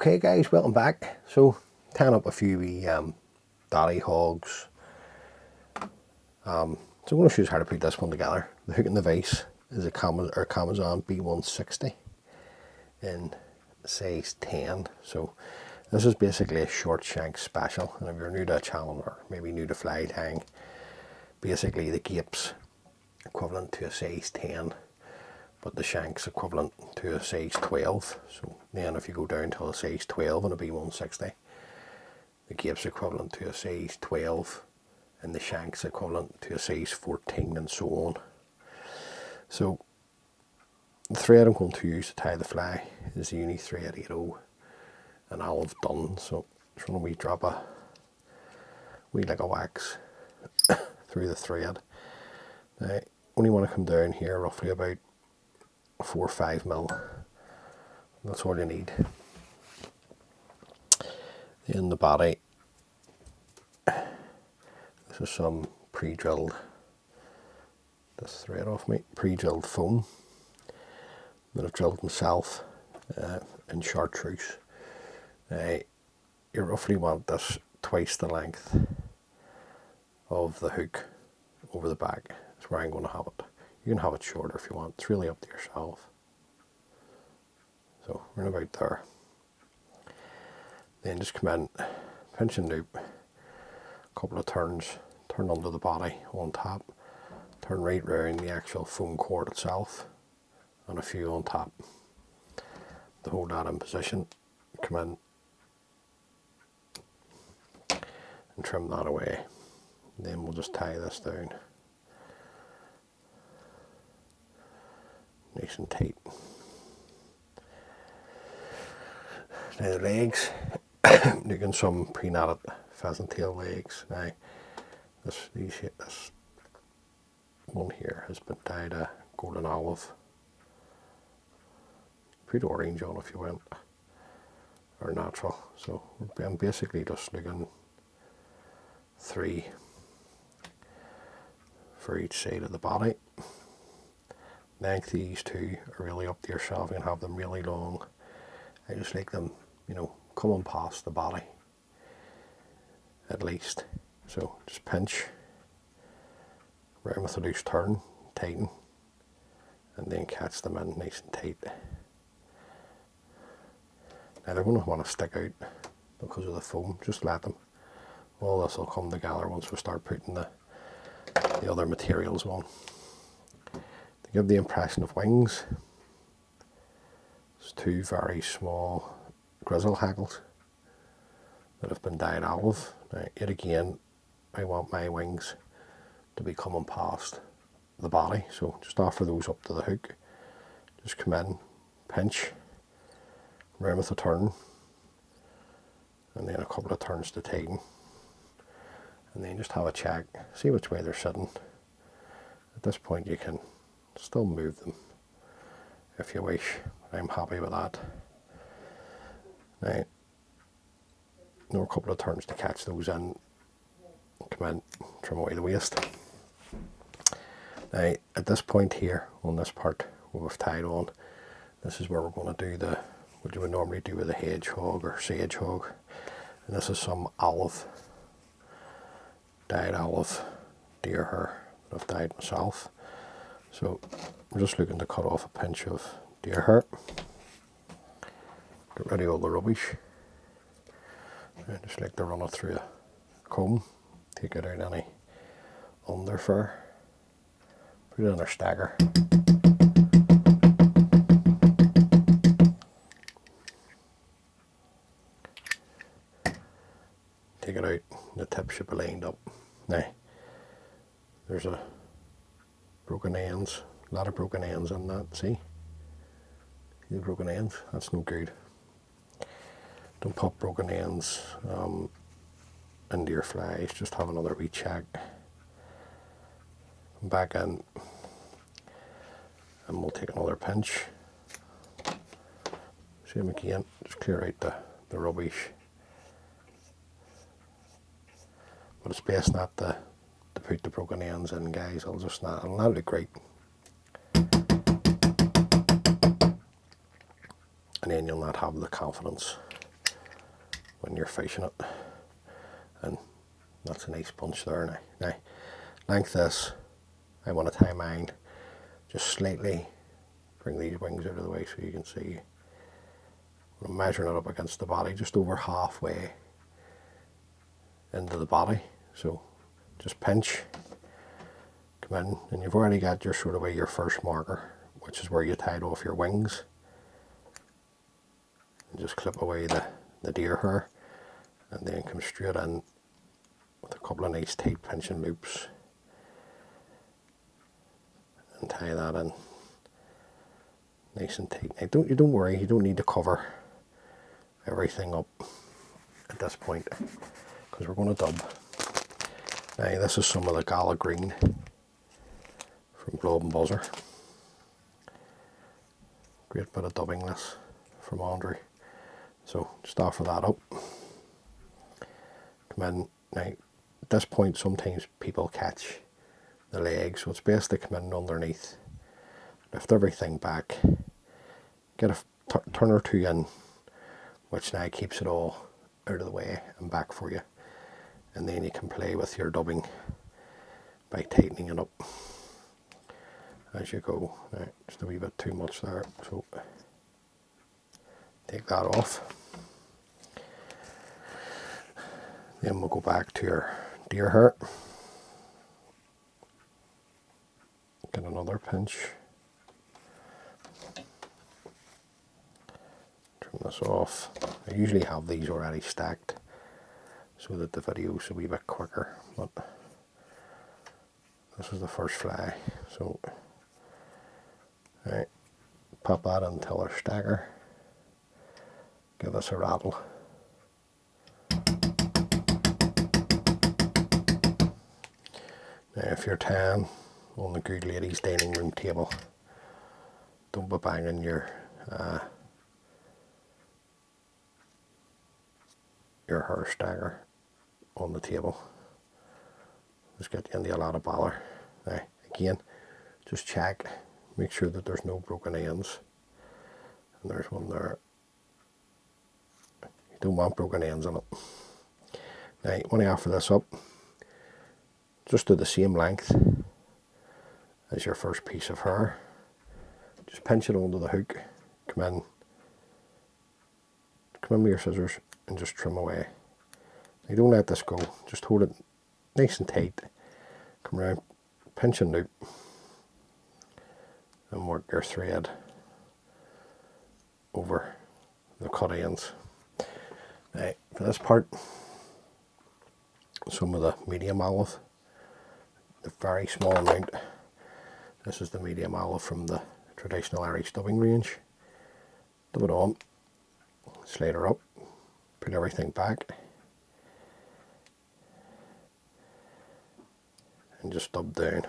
Okay guys, welcome back. So tying up a few daddy hogs. So I'm going to show you how to put this one together. The hook and the vise is a Kamasan B160 in size 10. So this is basically a short shank special, and if you're new to a channel or maybe new to fly tying, basically the gape's equivalent to a size 10, but the shank's equivalent to a size 12. So then if you go down to a size 12 on a B160, the gape's equivalent to a size 12 and the shank's equivalent to a size 14, and so on. So the thread I'm going to use to tie the fly is the Uni Thread 80 and olive done. So just want to drop a wee like a wax through the thread. Now only want to come down here roughly about 4 or 5 mil. That's all you need. In the body, this is some pre-drilled, this thread off me, pre-drilled foam that I've drilled myself in Chartreuse. You roughly want this twice the length of the hook over the back. That's where I'm going to have it. You can have it shorter if you want. It's really up to yourself. So we're about there. Then just come in, pinch and loop, a couple of turns, turn under the body on top, turn right round the actual foam cord itself, and a few on top. To hold that in position, come in and trim that away. And then we'll just tie this down nice and tight. Now the legs, looking some pre-knotted pheasant tail legs. Now this one here has been dyed a golden olive. Put orange on if you want, or natural. So I'm basically just looking 3 for each side of the body. Length of these two are really up to yourself. You can have them really long. I just like them, you know, coming past the body at least. So just pinch round with a loose turn, tighten, and then catch them in nice and tight. Now they're going to want to stick out because of the foam. Just let them. All this will come together once we start putting the other materials on. To give the impression of wings, there's 2 very small grizzle hackles that have been dyed olive. Now yet again, I want my wings to be coming past the body, so just offer those up to the hook. Just come in, pinch, round with a turn, and then a couple of turns to tighten, and then just have a check, see which way they're sitting. At this point you can still move them if you wish. I'm happy with that. Now, a couple of turns to catch those in, come in, trim away the waste. Now at this point here on this part where we've tied on, this is where we're going to do what you would normally do with a hedgehog or sage hog, and this is some olive, dyed olive deer hair that I've dyed myself. So I'm just looking to cut off a pinch of deer hair, get rid of all the rubbish. I just like to run it through a comb, take out any under fur, put it in our stagger. Take it out, the tip should be lined up. Now, there's a broken ends, a lot of broken ends in that, see? See the broken ends? That's no good. Don't pop broken ends into your flies, just have another wee check. Come back in and we'll take another pinch. Same again, just clear out the rubbish. But it's best not to put the broken ends in, guys. It'll not look great. And then you'll not have the confidence when you're fishing it. And that's a nice bunch there now. Now, like this, I want to tie mine just slightly, bring these wings out of the way so you can see. I'm measuring it up against the body, just over halfway into the body. So just pinch, come in, and you've already got your sort of way your first marker, which is where you tied off your wings. And just clip away the deer hair, and then come straight in with a couple of nice tight pinching loops and tie that in nice and tight. Now you don't worry, you don't need to cover everything up at this point because we're going to dub. Now this is some of the Guala green from Blob and Buzzer. Great bit of dubbing this from Andrew. So just offer that up. Come in. Now at this point sometimes people catch the legs, so it's best to come in underneath, lift everything back, get a turn or two in, which now keeps it all out of the way and back for you, and then you can play with your dubbing by tightening it up as you go. Now, just a wee bit too much there, so take that off. Then we'll go back to your deer hair. Get another pinch. Trim this off. I usually have these already stacked so that the video's a wee bit quicker, but this is the first fly. So, right, pop that into our stacker. Give this a rattle. Now if you're tying on the good lady's dining room table, don't be banging your hair stagger on the table. Just get you into a lot of bother. Now again, just check, make sure that there's no broken ends. And there's one there. You don't want broken ends on it. Now when I offer this up, just do the same length as your first piece of hair. Just pinch it onto the hook, come in with your scissors and just trim away. You don't let this go, just hold it nice and tight, come around, pinch and loop, and work your thread over the cut ends. Now for this part, some of the medium olive, the very small amount. This is the medium olive from the traditional Irish dubbing range. Dub it on, slide her up, put everything back, and just dub down.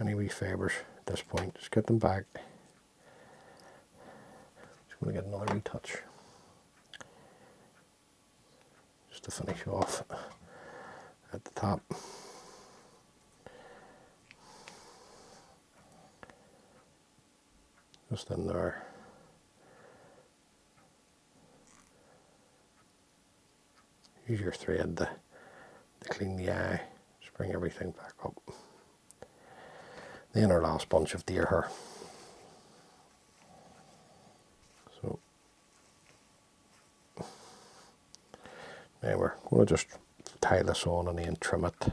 Any wee fibres at this point, just get them back. Just going to get another wee touch, just to finish off at the top. Just in there. Use your thread to clean the eye. Just bring everything back up. Then our last bunch of deer hair. So now we're going to just tie this on and then trim it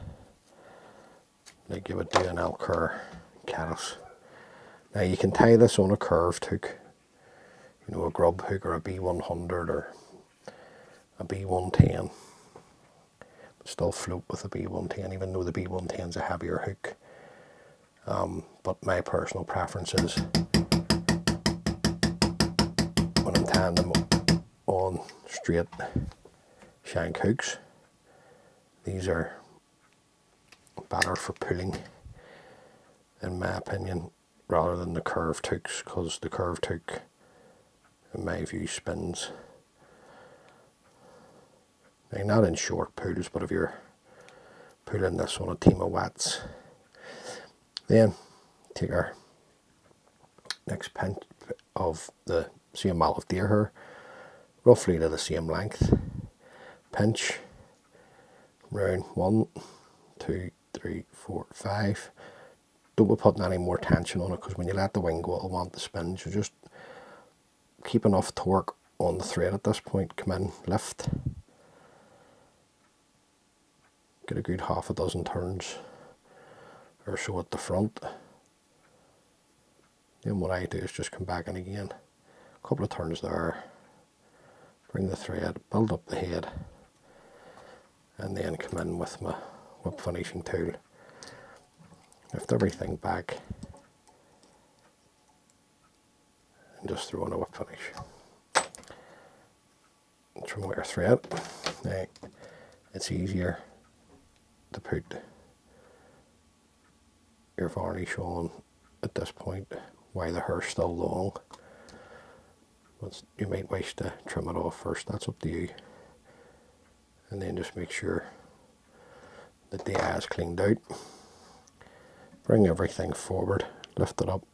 like you would do an elk or caddis. Now you can tie this on a curved hook, you know, a grub hook or a B100 or a B110, but still float with a B110, even though the B110 is a heavier hook. But my personal preference is when I'm tying them on straight shank hooks, these are better for pulling, in my opinion, rather than the curved hooks, because the curved hook, in my view, spins. Now, not in short pulls, but if you're pulling this on a team of wets, then take our next pinch of the same olive deer hair, roughly to the same length, pinch round 1, 2, 3, 4, 5. Don't be putting any more tension on it, because when you let the wing go it'll want to spin. So just keep enough torque on the thread at this point. Come in, lift, get a good half a dozen turns or so at the front. Then what I do is just come back in again, a couple of turns there, bring the thread, build up the head, and then come in with my whip finishing tool, lift everything back and just throw in a whip finish. Trim away our thread. Now it's easier to put your varnish on at this point while the hair's still long. But you might wish to trim it off first, that's up to you. And then just make sure that the eye is cleaned out. Bring everything forward, lift it up,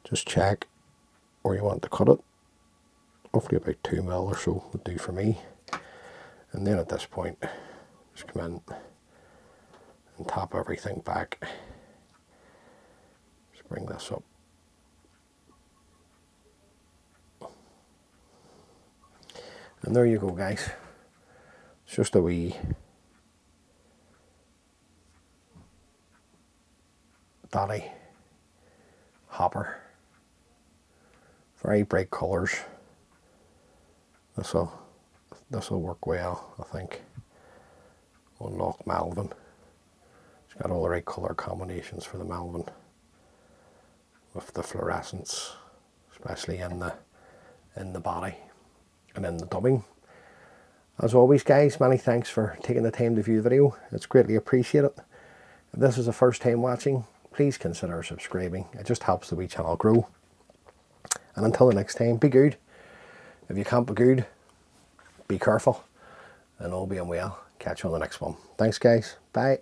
just check where you want to cut it. Hopefully about 2 mil or so would do for me. And then at this point, just come in and tap everything back. Just bring this up. And there you go, guys. It's just a wee daddy hopper. Very bright colours. This'll work well, I think, on Lough Melvin. It's got all the right colour combinations for the Melvin, with the fluorescence, especially in the body and in the dubbing. As always, guys, many thanks for taking the time to view the video. It's greatly appreciated. If this is the first time watching, please consider subscribing. It just helps the wee channel grow. And until the next time, be good. If you can't be good, be careful. And all being well, catch you on the next one. Thanks, guys. Bye.